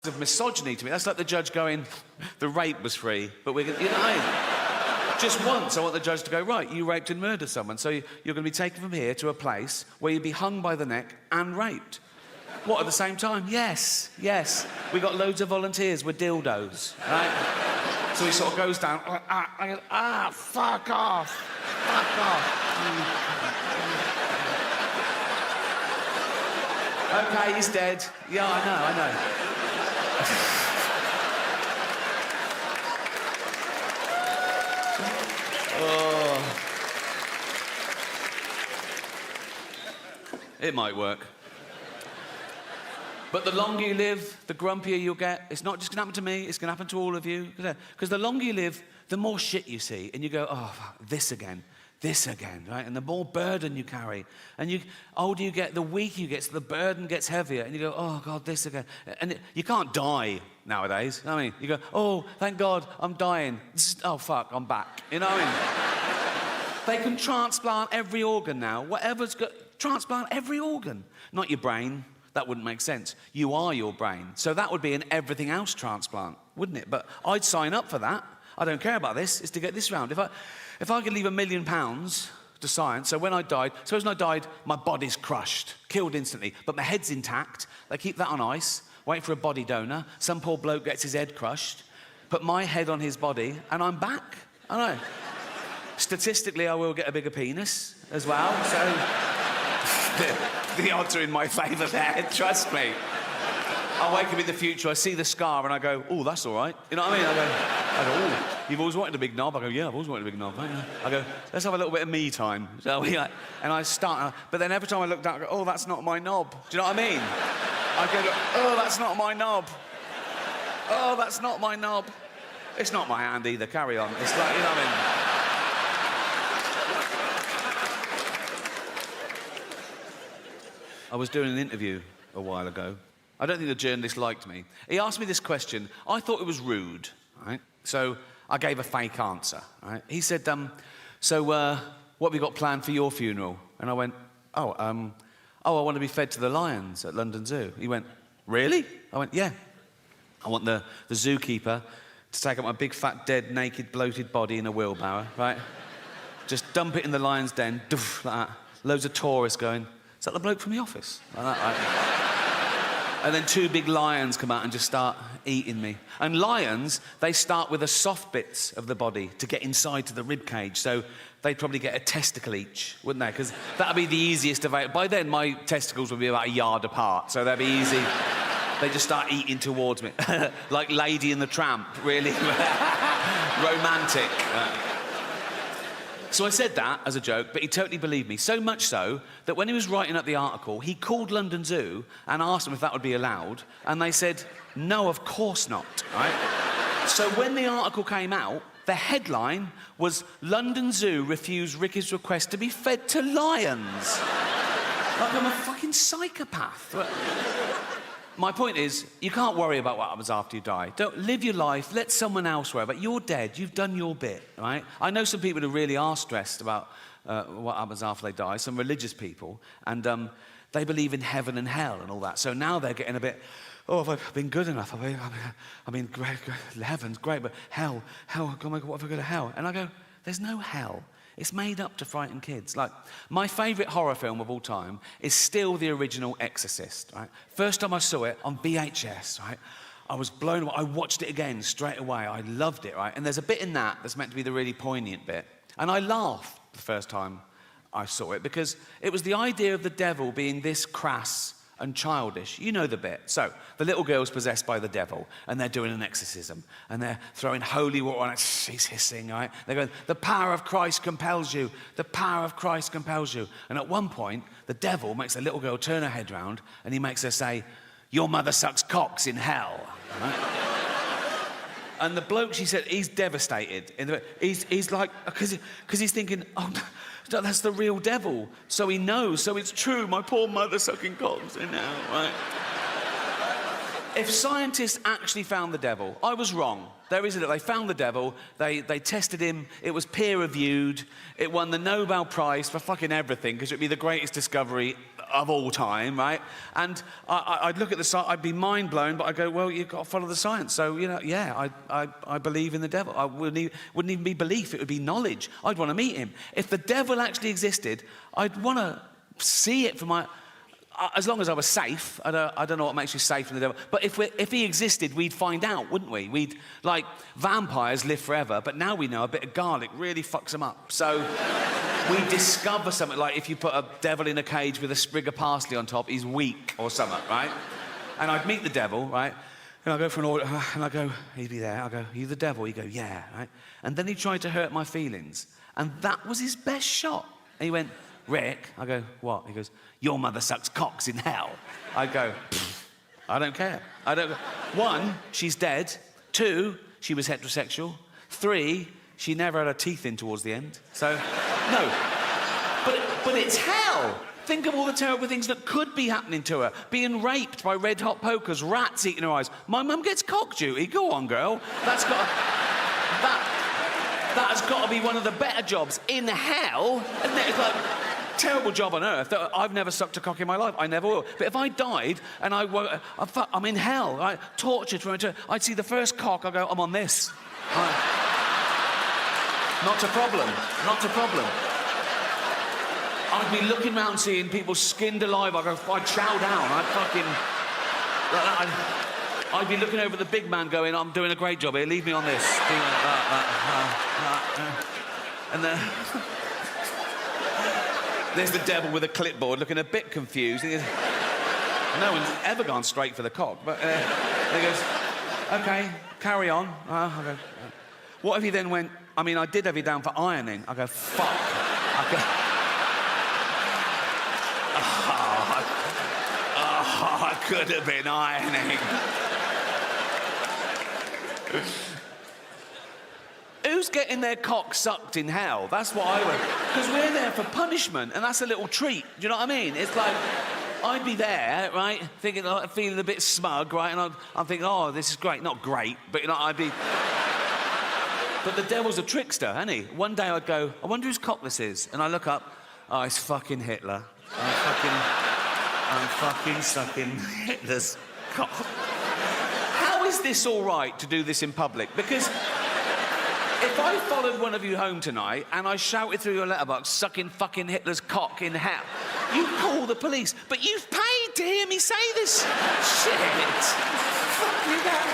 of misogyny to me. That's like the judge going, the rape was free, but we're going to, you know what I mean? Just once, I want the judge to go, right, you raped and murdered someone, so you're going to be taken from here to a place where you'll be hung by the neck and raped. What, at the same time? Yes, yes. We got loads of volunteers with dildos, right? So he sort of goes down, fuck off, fuck off. Okay, he's dead. Yeah, I know. Oh. It might work. But the longer you live, the grumpier you'll get. It's not just going to happen to me, it's going to happen to all of you. Because the longer you live, the more shit you see. And you go, oh, fuck, this again, right? And the more burden you carry. And the older you get, the weaker you get, so the burden gets heavier. And you go, oh, God, this again. And you can't die nowadays. You know what I mean? You go, oh, thank God, I'm dying. Oh, fuck, I'm back. You know what I mean? They can transplant every organ now. Whatever's got, transplant every organ. Not your brain. That wouldn't make sense. You are your brain. So that would be an everything else transplant, wouldn't it? But I'd sign up for that. I don't care about this. It's to get this round. If I could leave £1 million to science, so when I died, suppose when I died, my body's crushed, killed instantly, but my head's intact. They keep that on ice, wait for a body donor. Some poor bloke gets his head crushed, put my head on his body, and I'm back. I know. Statistically, I will get a bigger penis as well, so... The odds are in my favour there, trust me. I wake up in the future, I see the scar and I go, oh, that's all right. You know what I mean? I go, oh, you've always wanted a big knob? I go, yeah, I've always wanted a big knob. I go, let's have a little bit of me time. So and I start, but then every time I look down, I go, oh, that's not my knob. Do you know what I mean? I go, oh, that's not my knob. Oh, that's not my knob. It's not my hand either, carry on. It's like, you know what I mean? I was doing an interview a while ago. I don't think the journalist liked me. He asked me this question. I thought it was rude, right? So I gave a fake answer, right? He said, so what have you got planned for your funeral? And I went, I want to be fed to the lions at London Zoo. He went, really? I went, yeah. I want the zookeeper to take up my big, fat, dead, naked, bloated body in a wheelbarrow, right? Just dump it in the lion's den, doof, like that. Loads of tourists going, is that the bloke from The Office? Like that, right? And then 2 big lions come out and just start eating me. And lions, they start with the soft bits of the body to get inside to the rib cage. So they'd probably get a testicle each, wouldn't they? Because that'd be the easiest of it. By then, my testicles would be about a yard apart, so they'd be easy. They just start eating towards me. Like Lady and the Tramp, really romantic. So I said that as a joke, but he totally believed me. So much so that when he was writing up the article, he called London Zoo and asked them if that would be allowed, and they said, no, of course not, right? So when the article came out, the headline was, London Zoo refused Ricky's request to be fed to lions. Like I'm a fucking psychopath. My point is, you can't worry about what happens after you die. Don't live your life, let someone else worry about it. You're dead, you've done your bit, right? I know some people who really are stressed about what happens after they die, some religious people, and they believe in heaven and hell and all that. So now they're getting a bit, oh, have I been good enough? I mean, great, heaven's great, but hell, oh my God, what if I go to hell? And I go, there's no hell. It's made up to frighten kids. Like, my favourite horror film of all time is still the original Exorcist, right? First time I saw it on VHS, right? I was blown away. I watched it again straight away. I loved it, right? And there's a bit in that that's meant to be the really poignant bit. And I laughed the first time I saw it because it was the idea of the devil being this crass and childish. You know the bit. So, the little girl's possessed by the devil, and they're doing an exorcism, and they're throwing holy water on it. She's hissing, right? They're going, the power of Christ compels you. The power of Christ compels you. And at one point, the devil makes the little girl turn her head round, and he makes her say, your mother sucks cocks in hell. Right? And the bloke, she said, he's devastated. He's like, because he's thinking, oh, that's the real devil. So he knows, so it's true. My poor mother sucking cocks in hell, right? If scientists actually found the devil, I was wrong. There is they found the devil, they tested him, it was peer-reviewed, it won the Nobel Prize for fucking everything, because it'd be the greatest discovery of all time, right? And I'd look at the science, I'd be mind blown, but I go, well, you've got to follow the science. So, you know, yeah, I believe in the devil. I wouldn't even be belief, it would be knowledge. I'd want to meet him. If the devil actually existed, I'd want to see it for my... As long as I was safe. I don't know what makes you safe from the devil. But if he existed, we'd find out, wouldn't we? Like, vampires live forever, but now we know a bit of garlic really fucks them up. So we discover something, like if you put a devil in a cage with a sprig of parsley on top, he's weak or something, right? And I'd meet the devil, right? And I go for an order, and I go, he'd be there. I go, are you the devil? He'd go, yeah, right? And then he tried to hurt my feelings. And that was his best shot. And he went, Rick, I go, what? He goes, your mother sucks cocks in hell. I go, I don't care. I don't. 1, she's dead. 2, she was heterosexual. 3, she never had her teeth in towards the end. So, no. But it's hell. Think of all the terrible things that could be happening to her. Being raped by red-hot pokers, rats eating her eyes. My mum gets cock duty. Go on, girl. That has got to be one of the better jobs in hell, isn't it? It's like... terrible job on earth. I've never sucked a cock in my life. I never will. But if I died and I'm in hell, right? Tortured for eternity, I'd see the first cock, I'd go, I'm on this. Not a problem. Not a problem. I'd be looking around seeing people skinned alive. I'd chow down. I'd be looking over the big man going, I'm doing a great job here. Leave me on this. And then... there's the devil with a clipboard looking a bit confused. No one's ever gone straight for the cock. But he goes, OK, carry on. I go, what if he then went, I mean, I did have you down for ironing. I go, fuck. I could have been ironing. Who's getting their cock sucked in hell? That's what I would... Because we're there for punishment, and that's a little treat. Do you know what I mean? It's like, I'd be there, right, thinking, feeling a bit smug, right, and I'm thinking, oh, this is great. Not great, but, you know, I'd be... But the devil's a trickster, isn't he? One day I'd go, I wonder whose cock this is. And I look up, oh, it's fucking Hitler. I'm fucking sucking Hitler's cock. How is this all right to do this in public? Because... if I followed one of you home tonight and I shouted through your letterbox, sucking fucking Hitler's cock in hell, you'd call the police. But you've paid to hear me say this shit. Fuck you that.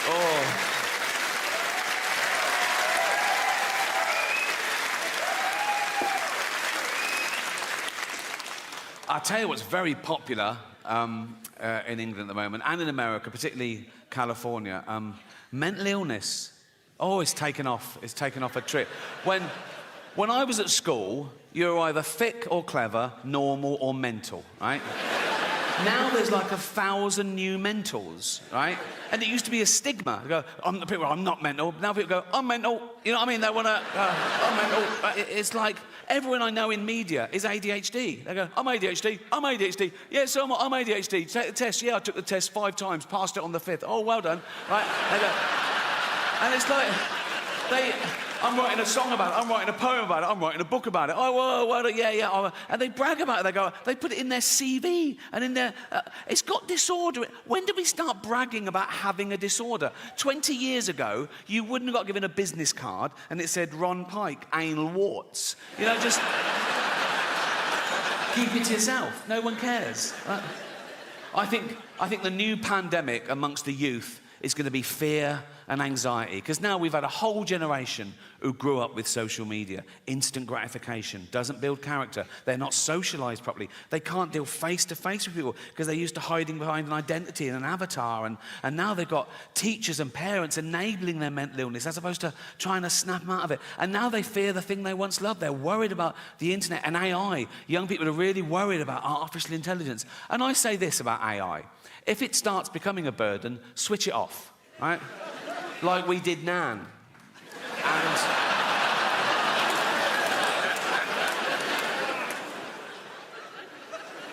Oh. I'll tell you what's very popular in England at the moment, and in America, particularly California. Mental illness. Oh, it's taken off. It's taken off a trip. When I was at school, you were either thick or clever, normal or mental, right? Now there's like 1,000 new mentals, right? And it used to be a stigma. They go, I'm not mental. Now people go, I'm mental. You know what I mean? They want to, I'm mental. It's like everyone I know in media is ADHD. They go, I'm ADHD. I'm ADHD. Yeah, so I'm ADHD. Take the test. Yeah, I took the test 5 times, passed it on the 5th. Oh, well done. Right? They go, and it's like, I'm writing a song about it, I'm writing a poem about it, I'm writing a book about it. Oh, well, yeah. And they brag about it. They put it in their CV and in their... it's got disorder. When did we start bragging about having a disorder? 20 years ago, you wouldn't have got given a business card and it said Ron Pike, anal warts. You know, just... keep it to yourself. No one cares. I think the new pandemic amongst the youth is going to be fear and anxiety, because now we've had a whole generation who grew up with social media. Instant gratification doesn't build character. They're not socialised properly. They can't deal face-to-face with people because they're used to hiding behind an identity and an avatar, and now they've got teachers and parents enabling their mental illness as opposed to trying to snap them out of it. And now they fear the thing they once loved. They're worried about the internet and AI. Young people are really worried about artificial intelligence. And I say this about AI. If it starts becoming a burden, switch it off, right? Like we did Nan.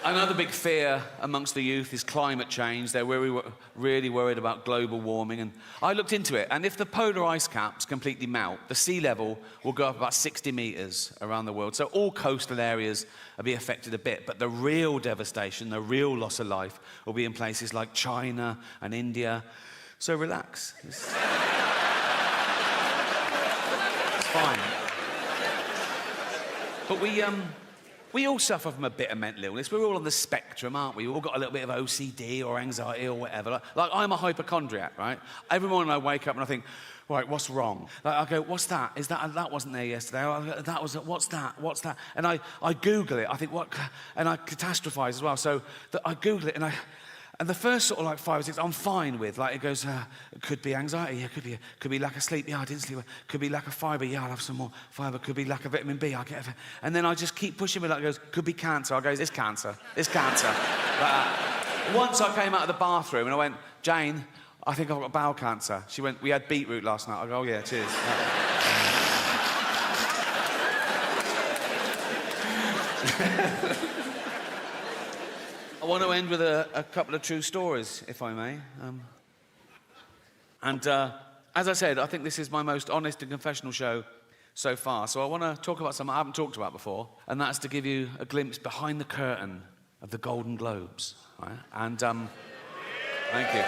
And... Another big fear amongst the youth is climate change. They're really worried about global warming. And I looked into it, and if the polar ice caps completely melt, the sea level will go up about 60 metres around the world. So all coastal areas will be affected a bit. But the real devastation, the real loss of life, will be in places like China and India. So relax. It's fine. But we all suffer from a bit of mental illness. We're all on the spectrum, aren't we? We've all got a little bit of OCD or anxiety or whatever. Like I'm a hypochondriac, right? Every morning I wake up and I think, right, what's wrong? Like I go, what's that? Is that wasn't there yesterday? Oh, that was, what's that? What's that? And I Google it. I think, what? And I catastrophize as well. So I Google it and the first sort of like 5 or 6, I'm fine with. Like it goes, it could be anxiety, yeah, could be lack of sleep, yeah, I didn't sleep. Could be lack of fibre, yeah, I'll have some more fibre. Could be lack of vitamin B, I'll get it. And then I just keep pushing it. Like it goes, could be cancer. I go, it's cancer, it's cancer. Once I came out of the bathroom and I went, Jane, I think I've got bowel cancer. She went, we had beetroot last night. I go, oh yeah, cheers. I want to end with a couple of true stories, if I may. As I said, I think this is my most honest and confessional show so far. So I want to talk about something I haven't talked about before, and that's to give you a glimpse behind the curtain of the Golden Globes. Right? And thank you.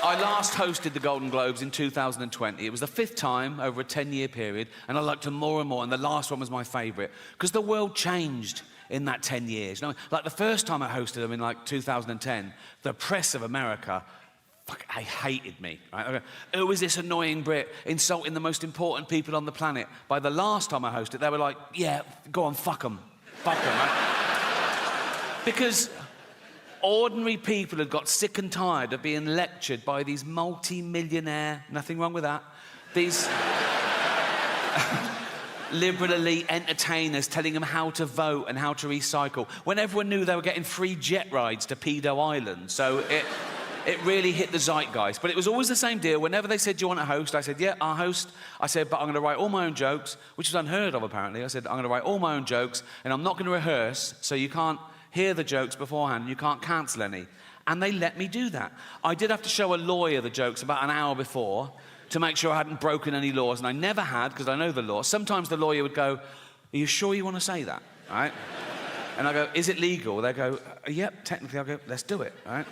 I last hosted the Golden Globes in 2020. It was the 5th time over a 10-year period, and I liked them more and more, and the last one was my favourite, because the world changed in that 10 years. You know, like the first time I hosted them in like 2010, the press of America, they hated me. Right? Who is this annoying Brit insulting the most important people on the planet? By the last time I hosted, they were like, yeah, go on, fuck them. Fuck them, right? Because ordinary people had got sick and tired of being lectured by these multi-millionaire, nothing wrong with that, these liberal elite entertainers telling them how to vote and how to recycle, when everyone knew they were getting free jet rides to Pedo Island. So it really hit the zeitgeist. But it was always the same deal. Whenever they said, do you want to host? I said, yeah, I'll host. I said, but I'm going to write all my own jokes, which was unheard of, apparently. I said, I'm going to write all my own jokes, and I'm not going to rehearse, so you can't hear the jokes beforehand, you can't cancel any. And they let me do that. I did have to show a lawyer the jokes about an hour before to make sure I hadn't broken any laws, and I never had, because I know the law. Sometimes the lawyer would go, are you sure you want to say that? Right? And I go, is it legal? They go, yep, technically. I go, let's do it. Right?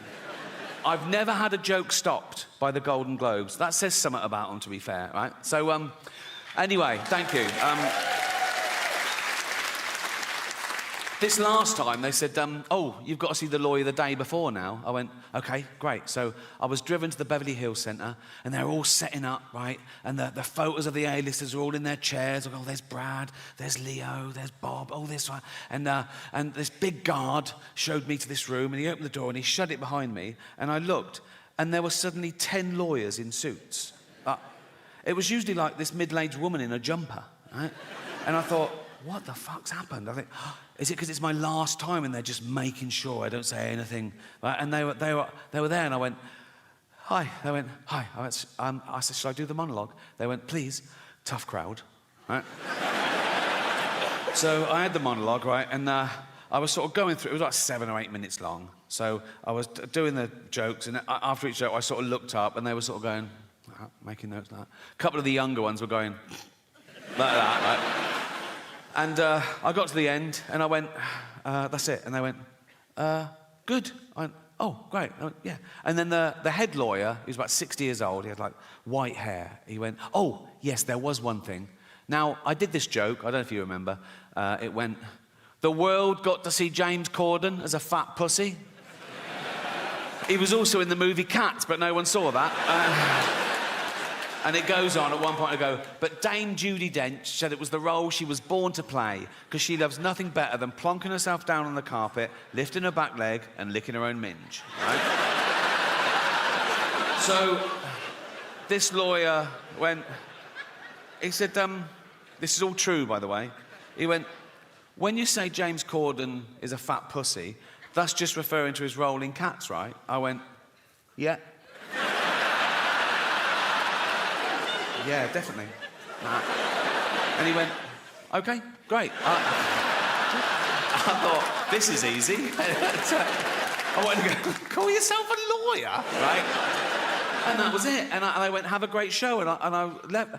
I've never had a joke stopped by the Golden Globes. That says something about them, to be fair, right? So, anyway, thank you. This last time, they said, oh, you've got to see the lawyer the day before now. I went, OK, great. So I was driven to the Beverly Hills Centre, and they're all setting up, right? And the photos of the A-listers are all in their chairs. I go, oh, there's Brad, there's Leo, there's Bob, oh, this one. And this big guard showed me to this room, and he opened the door, and he shut it behind me, and I looked, and there were suddenly 10 lawyers in suits. It was usually like this middle-aged woman in a jumper, right? And I thought, what the fuck's happened? I think, oh, is it because it's my last time and they're just making sure I don't say anything? Right? And they were there, and I went, hi. They went, hi. I said, should I do the monologue? They went, please. Tough crowd, right? So I had the monologue, right, and I was sort of going through. It was like 7 or 8 minutes long. So I was doing the jokes, and after each joke, I sort of looked up, and they were sort of going, making notes like that. A couple of the younger ones were going like that, right? And I got to the end, and I went, that's it. And they went, good. I went, oh, great. I went, yeah. And then the head lawyer, he was about 60 years old, he had like white hair. He went, oh, yes, there was one thing. Now, I did this joke, I don't know if you remember. It went, the world got to see James Corden as a fat pussy. He was also in the movie Cats, but no one saw that. And it goes on, at one point I go, but Dame Judi Dench said it was the role she was born to play, because she loves nothing better than plonking herself down on the carpet, lifting her back leg, and licking her own minge. Right? So, this lawyer went, he said, this is all true, by the way. He went, when you say James Corden is a fat pussy, that's just referring to his role in Cats, right? I went, yeah. Yeah, definitely. Nah. And he went, OK, great. I thought, this is easy. I wanted to go, call yourself a lawyer, right? And that was it. And I went, have a great show, and I left.